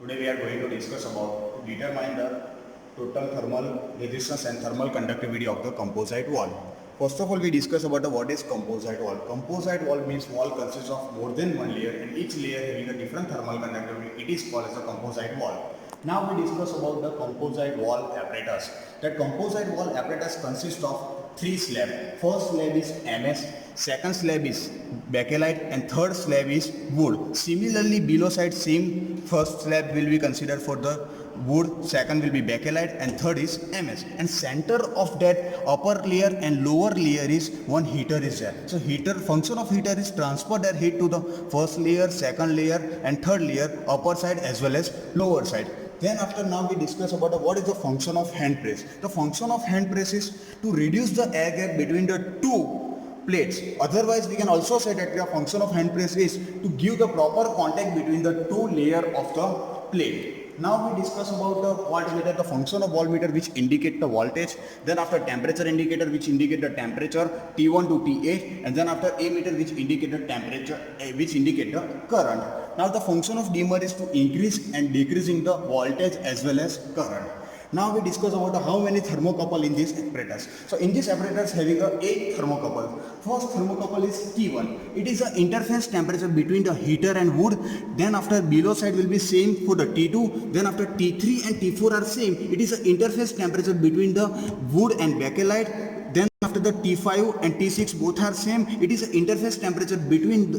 Today we are going to discuss about to determine the total thermal resistance and thermal conductivity of the composite wall. First of all, we discuss about what is composite wall. Composite wall means wall consists of more than one layer and each layer having a different thermal conductivity. It is called as a composite wall. Now we discuss about the composite wall apparatus. That composite wall apparatus consists of three slabs. First slab is MS, second slab is bakelite and third slab is wood. Similarly, below side same first slab will be considered for the wood, second will be bakelite and third is MS. And center of that upper layer and lower layer is one heater is there. So heater, function of heater is transfer that heat to the first layer, second layer and third layer, upper side as well as lower side. Then after now we discuss about what is the function of hand press. The function of hand press is to reduce the air gap between the two plates. Otherwise we can also say that the function of hand press is to give the proper contact between the two layer of the plate. Now we discuss about the voltmeter, the function of voltmeter which indicate the voltage, then after temperature indicator which indicate the temperature T1 to T8, and then after ammeter which indicate the temperature, which indicate the current. Now the function of dimmer is to increase and decreasing the voltage as well as current. Now we discuss about how many thermocouple in this apparatus. So in this apparatus having a 8 thermocouple. First thermocouple is T1. It is the interface temperature between the heater and wood. Then after below side will be same for the T2. Then after T3 and T4 are same. It is the interface temperature between the wood and bakelite. Then after the T5 and T6 both are same, it is the interface temperature between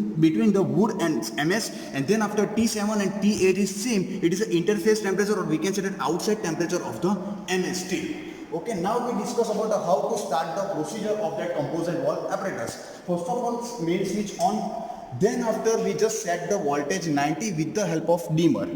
the wood and MS. And then after T7 and T8 is same, it is the interface temperature, or we can say that outside temperature of the MS steel. Okay, now we discuss about how to start the procedure of that composite wall apparatus. First of all, main switch on. Then after we just set the voltage 90 with the help of dimmer.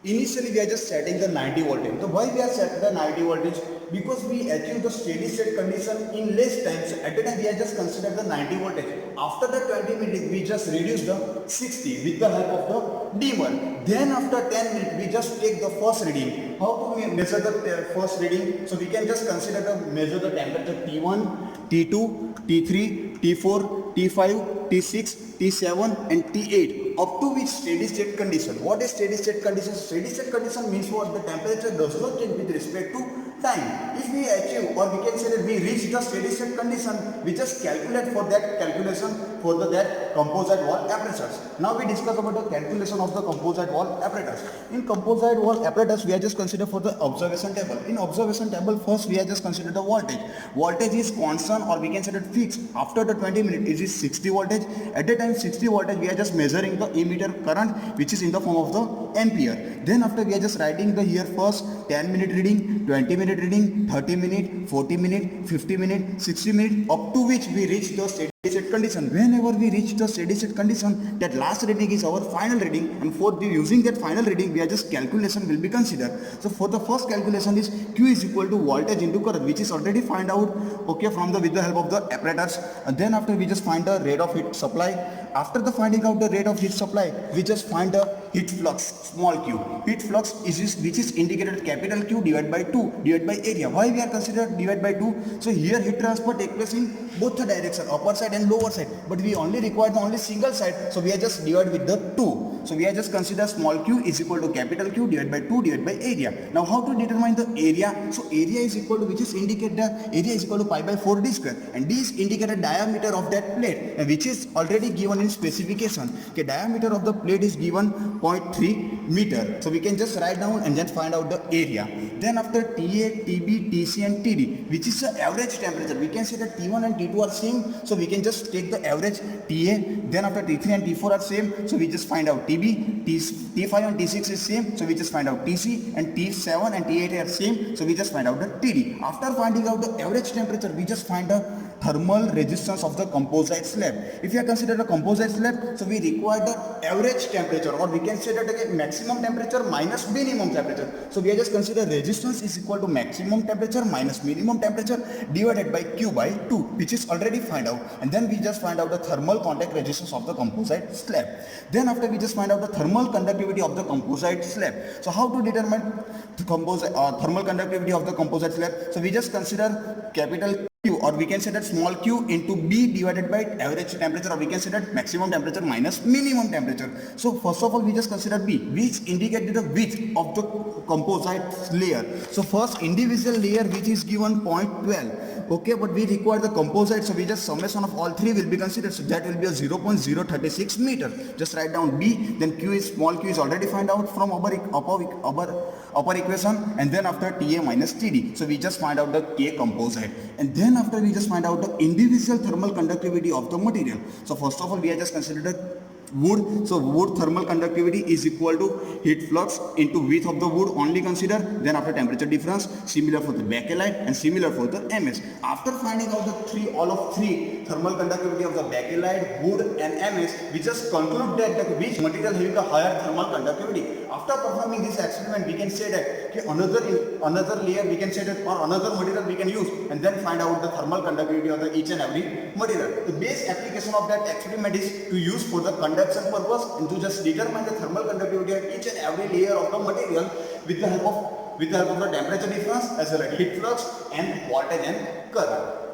Initially we are just setting the 90 voltage. So why we are setting the 90 voltage? Because we achieve the steady state condition in less time. So at the time we are just consider the 90 voltage. After the 20 minutes we just reduce the 60 with the help of the dimmer. Then after 10 minutes we just take the first reading. How do we measure the first reading? So we can just consider the measure the temperature T1, T2, T3, T4, T5, T6, T7 and T8 up to which steady state condition. What is steady state condition? Steady state condition means what? The temperature does not change with respect to time. If we achieve, or we can say that we reach the steady state condition, we just calculate for that calculation for that composite wall apparatus. Now we discuss about the calculation of the composite wall apparatus. In composite wall apparatus we are just consider for the observation table. In observation table first we are just consider the voltage. Voltage is constant, or we can say that fixed. After the 20 minutes it is 60 voltage. At the time 60 voltage we are just measuring the ammeter current which is in the form of the ampere. Then after we are just writing the here first 10 minute reading, 20 minute reading, 30 minute, 40 minute, 50 minute, 60 minute, up to which we reach the steady state condition. Whenever we reach the steady state condition, that last reading is our final reading, and for the using that final reading we are just calculation will be considered. So for the first calculation is Q is equal to voltage into current, which is already find out, okay, from the with the help of the apparatus. And then after we just find the rate of heat supply. After the finding out the rate of heat supply, we just find the heat flux, small q. Heat flux is which is indicated capital Q divided by 2 divided by area. Why we are considered divide by 2? So here heat transfer take place in both the direction, upper side and lower side. But we only require the only single side, so we are just divide with the 2. So we are just consider small q is equal to capital Q divided by 2 divided by area. Now how to determine the area? So area is equal to, which is indicate the area is equal to pi by 4 d square, and d is indicated diameter of that plate, and which is already given in specification. Okay, diameter of the plate is given 0.3 meter. So we can just write down and then find out the area. Then after TA, TB, TC and TD, which is the average temperature, we can say that T1 and T2 are same, so we can just take the average TA. Then after T3 and T4 are same, so we just find out TB, T5 and T6 is same, so we just find out TC, and T7 and T8 are same, so we just find out the TD. After finding out the average temperature, we just find the thermal resistance of the composite slab. If you consider the composite slab, so we require the average temperature, or we can say that again maximum temperature minus minimum temperature. So we are just consider resistance is equal to maximum temperature minus minimum temperature divided by Q by 2, which is already find out, and then we just find out the thermal contact resistance of the composite slab. Then after we just find out the thermal conductivity of the composite slab. So how to determine the thermal conductivity of the composite slab? So we just consider capital Q, or we can say that small q into B divided by average temperature, or we can say that maximum temperature minus minimum temperature. So first of all we just consider B, which indicate the width of the composite layer. So first individual layer which is given 0.12, okay, but we require the composite, so we just summation of all three will be considered, so that will be a 0.036 meter. Just write down B, then Q is small q is already find out from upper equation, and then after Ta minus Td, so we just find out the K composite, and then after we just find out the individual thermal conductivity of the material. So first of all we are just considered wood. So wood thermal conductivity is equal to heat flux into width of the wood only consider, then after temperature difference, similar for the bakelite and similar for the MS. After finding out the all of three thermal conductivity of the bakelite, wood and MS, we just conclude that which material having a higher thermal conductivity. After performing this experiment, we can say that another layer we can say that, or another material we can use, and then find out the thermal conductivity of the each and every material. The base application of that experiment is to use for the conduction purpose, and to just determine the thermal conductivity of each and every layer of the material with the help of the temperature difference as well as heat flux and voltage and current.